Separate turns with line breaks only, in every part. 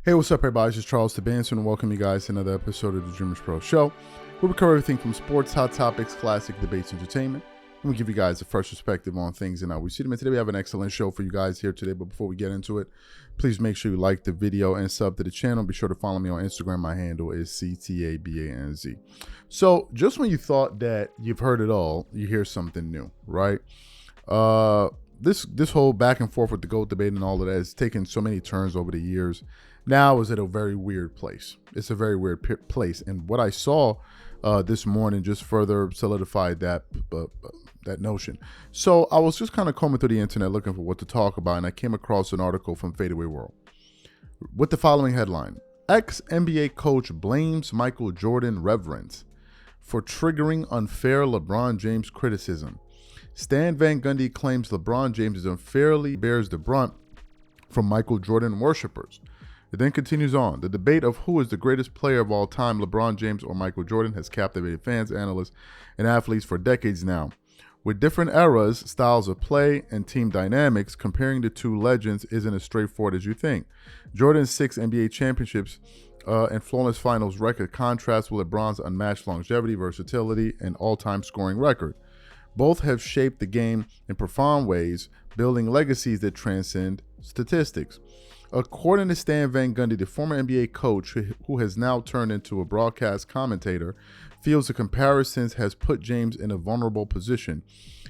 Hey, what's up, everybody? This is Charles Tabanson, and welcome you guys to another episode of the DREAMERSPRO show, where we cover everything from sports, hot topics, classic debates, entertainment, and we give you guys a fresh perspective on things and how we see them. And today we have an excellent show for you guys here today, but before we get into it, please make sure you like the video and sub to the channel. Be sure to follow me on Instagram. My handle is CTABANZ. So just when you thought that you've heard it all, you hear something new, right? This whole back and forth with the GOAT debate and all of that has taken so many turns over the years. Now is at a very weird place. It's a very weird place. And what I saw this morning just further solidified that notion. So I was just kind of combing through the internet looking for what to talk about, and I came across an article from Fadeaway World with the following headline: Ex-NBA coach blames Michael Jordan reverence for triggering unfair LeBron James criticism. Stan Van Gundy claims LeBron James unfairly bears the brunt from Michael Jordan worshippers. It then continues on. The debate of who is the greatest player of all time, LeBron James or Michael Jordan, has captivated fans, analysts, and athletes for decades now. With different eras, styles of play, and team dynamics, comparing the two legends isn't as straightforward as you think. Jordan's 6 NBA championships and flawless finals record contrasts with LeBron's unmatched longevity, versatility, and all-time scoring record. Both have shaped the game in profound ways, building legacies that transcend statistics. According to Stan Van Gundy, the former NBA coach, who has now turned into a broadcast commentator, feels the comparisons has put James in a vulnerable position.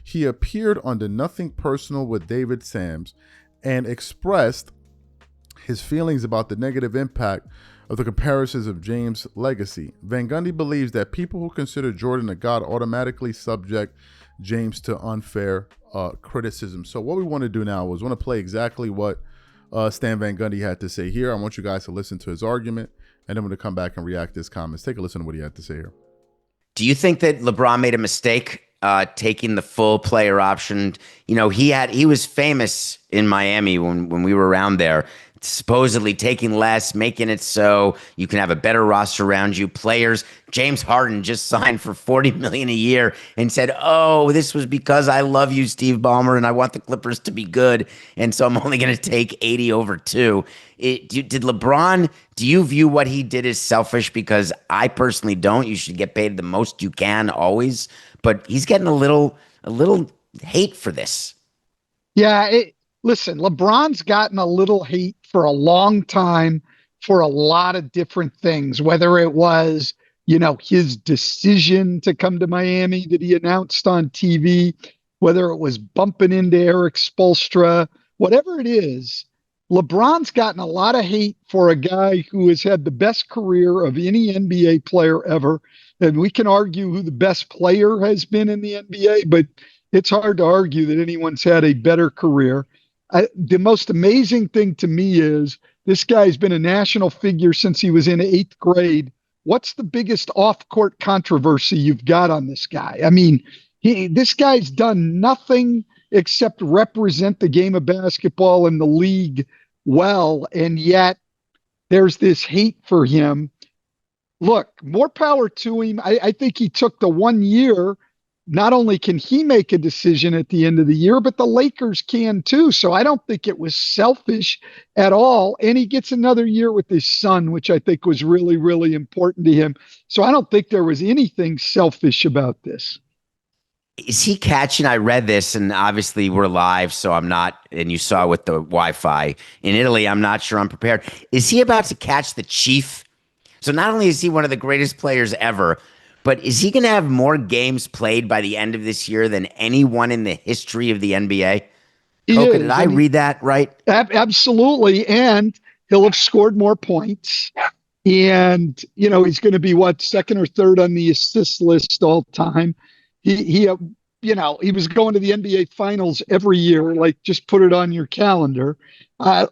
He appeared on the Nothing Personal with David Sams and expressed his feelings about the negative impact of the comparisons of James' legacy. Van Gundy believes that people who consider Jordan a god automatically subject James to unfair criticism. So what we want to do now is want to play exactly what Stan Van Gundy had to say here. I want you guys to listen to his argument, and then we're going to come back and react to his comments. Take a listen to what he had to say here.
Do you think that LeBron made a mistake taking the full player option? You know, he was famous in Miami when we were around there, supposedly taking less, making it so you can have a better roster around you. Players, James Harden just signed for $40 million a year and said, "Oh, this was because I love you, Steve Ballmer, and I want the Clippers to be good, and so I'm only going to take 80 over 2." Did LeBron? Do you view what he did as selfish? Because I personally don't. You should get paid the most you can always, but he's getting a little hate for this.
Yeah, listen, LeBron's gotten a little hate for a long time for a lot of different things, whether it was, his decision to come to Miami that he announced on TV, whether it was bumping into Eric Spoelstra, whatever it is, LeBron's gotten a lot of hate for a guy who has had the best career of any NBA player ever. And we can argue who the best player has been in the NBA, but it's hard to argue that anyone's had a better career. The most amazing thing to me is this guy's been a national figure since he was in 8th grade. What's the biggest off-court controversy you've got on this guy? I mean, this guy's done nothing except represent the game of basketball in the league well, and yet there's this hate for him. Look, more power to him. I think he took the 1 year. Not only can he make a decision at the end of the year, but the Lakers can too. So I don't think it was selfish at all. And he gets another year with his son, which I think was really, really important to him. So I don't think there was anything selfish about this.
Is he catching? I read this, and obviously we're live, so I'm not, and you saw with the Wi-Fi in Italy, I'm not sure I'm prepared. Is he about to catch the Chief? So not only is he one of the greatest players ever, but is he going to have more games played by the end of this year than anyone in the history of the NBA? Coca, did I read that right?
Absolutely. And he'll have scored more points. And, he's going to be, second or third on the assist list all time. He was going to the NBA Finals every year. Like, just put it on your calendar.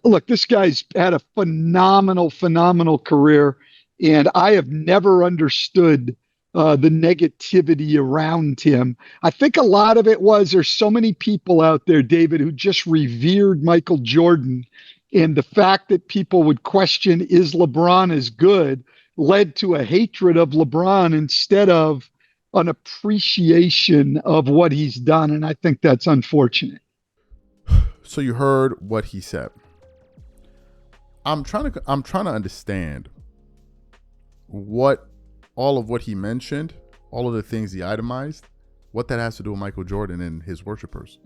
Look, this guy's had a phenomenal career. And I have never understood the negativity around him. I think a lot of it was there's so many people out there, David, who just revered Michael Jordan. And the fact that people would question, is LeBron as good, led to a hatred of LeBron instead of an appreciation of what he's done. And I think that's unfortunate.
So you heard what he said. I'm trying to understand what all of what he mentioned, all of the things he itemized, what that has to do with Michael Jordan and his worshipers.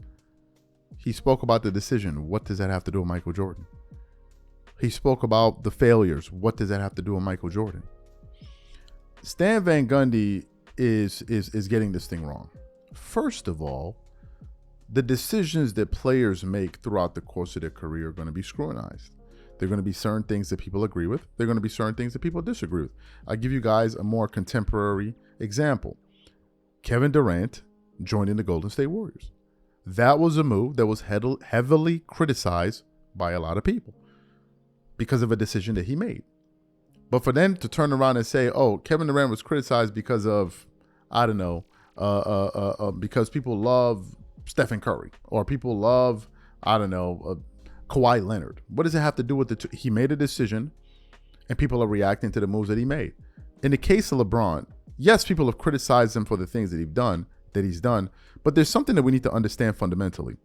He spoke about the decision. What does that have to do with Michael Jordan? He spoke about the failures. What does that have to do with Michael Jordan? Stan Van Gundy is getting this thing wrong. First of all, the decisions that players make throughout the course of their career are going to be scrutinized. There are going to be certain things that people agree with. There are going to be certain things that people disagree with. I'll give you guys a more contemporary example. Kevin Durant joining the Golden State Warriors. That was a move that was heavily criticized by a lot of people because of a decision that he made. But for them to turn around and say, oh, Kevin Durant was criticized because of, I don't know, because people love Stephen Curry or people love, I don't know, Kawhi Leonard. What does it have to do with the he made a decision and people are reacting to the moves that he made. In the case of LeBron, yes, people have criticized him for the things that he's done, but there's something that we need to understand fundamentally.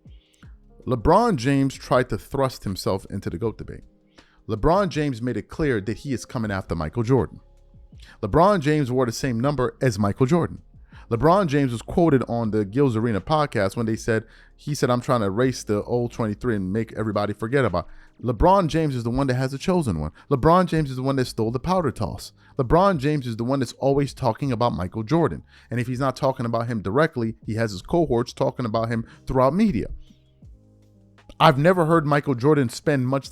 LeBron James tried to thrust himself into the GOAT debate. LeBron James made it clear that he is coming after Michael Jordan. LeBron James wore the same number as Michael Jordan. LeBron James was quoted on the Gil's Arena podcast when he said, I'm trying to erase the old 23 and make everybody forget about it. LeBron James is the one that has the chosen one. LeBron James is the one that stole the powder toss. LeBron James is the one that's always talking about Michael Jordan. And if he's not talking about him directly, he has his cohorts talking about him throughout media. I've never heard Michael Jordan spend much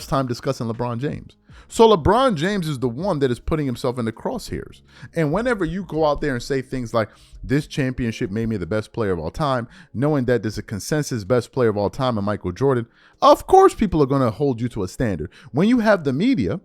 time discussing LeBron James. So LeBron James is the one that is putting himself in the crosshairs. And whenever you go out there and say things like, this championship made me the best player of all time, knowing that there's a consensus best player of all time in Michael Jordan, of course people are going to hold you to a standard. When you have the media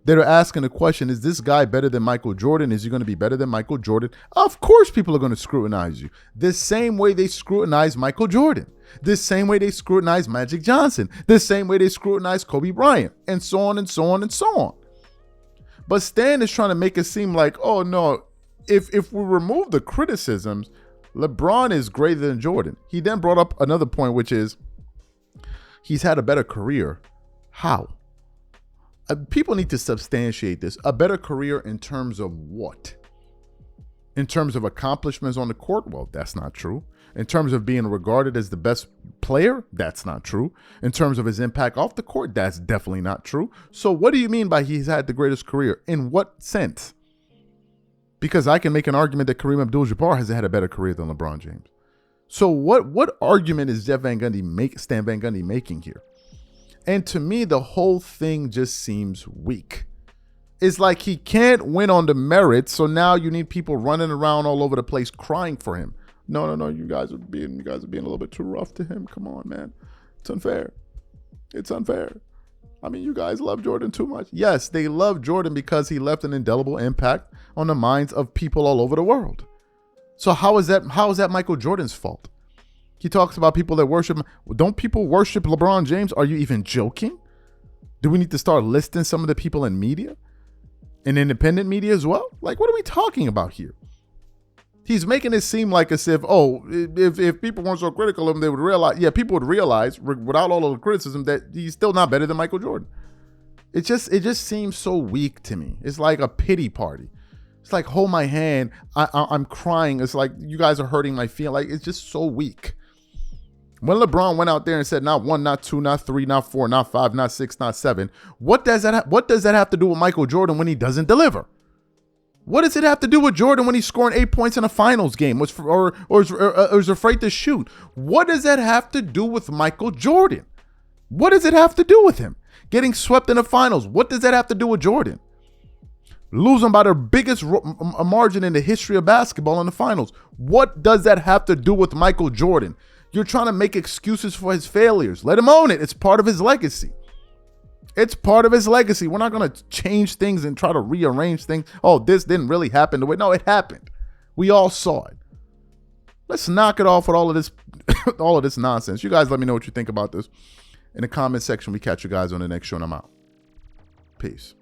that are asking the question, is this guy better than Michael Jordan? Is he going to be better than Michael Jordan? Of course people are going to scrutinize you. The same way they scrutinize Michael Jordan. This same way they scrutinize Magic Johnson. This same way they scrutinize Kobe Bryant. And so on and so on and so on. But Stan is trying to make it seem like, oh no, if we remove the criticisms, LeBron is greater than Jordan. He then brought up another point, which is he's had a better career. How? People need to substantiate this. A better career in terms of what? In terms of accomplishments on the court? Well, that's not true. In terms of being regarded as the best player? That's not true. In terms of his impact off the court? That's definitely not true. So what do you mean by he's had the greatest career? In what sense? Because I can make an argument that Kareem Abdul-Jabbar has had a better career than LeBron James. So what argument is Stan Van Gundy making here? And to me, the whole thing just seems weak. It's like he can't win on the merits, so now you need people running around all over the place crying for him. No, you guys are being a little bit too rough to him. Come on, man. It's unfair. It's unfair. I mean, you guys love Jordan too much. Yes, they love Jordan because he left an indelible impact on the minds of people all over the world. So how is that Michael Jordan's fault? He talks about people that worship. Don't people worship LeBron James? Are you even joking? Do we need to start listing some of the people in media? In independent media as well? Like, what are we talking about here? He's making it seem like as if, if people weren't so critical of him, they would realize, people would realize without all of the criticism that he's still not better than Michael Jordan. It just seems so weak to me. It's like a pity party. It's like, hold my hand. I'm crying. It's like, you guys are hurting my feeling. Like, it's just so weak. When LeBron went out there and said, not 1, not 2, not 3, not 4, not 5, not 6, not 7, what does that have to do with Michael Jordan when he doesn't deliver? What does it have to do with Jordan when he's scoring 8 points in a finals game or is afraid to shoot? What does that have to do with Michael Jordan? What does it have to do with him? Getting swept in the finals, what does that have to do with Jordan? Losing by the biggest margin in the history of basketball in the finals. What does that have to do with Michael Jordan? You're trying to make excuses for his failures. Let him own it. It's part of his legacy. It's part of his legacy. We're not going to change things and try to rearrange things. Oh, this didn't really happen the way. No, it happened. We all saw it. Let's knock it off with all of this, all of this nonsense. You guys let me know what you think about this in the comment section. We catch you guys on the next show and I'm out. Peace.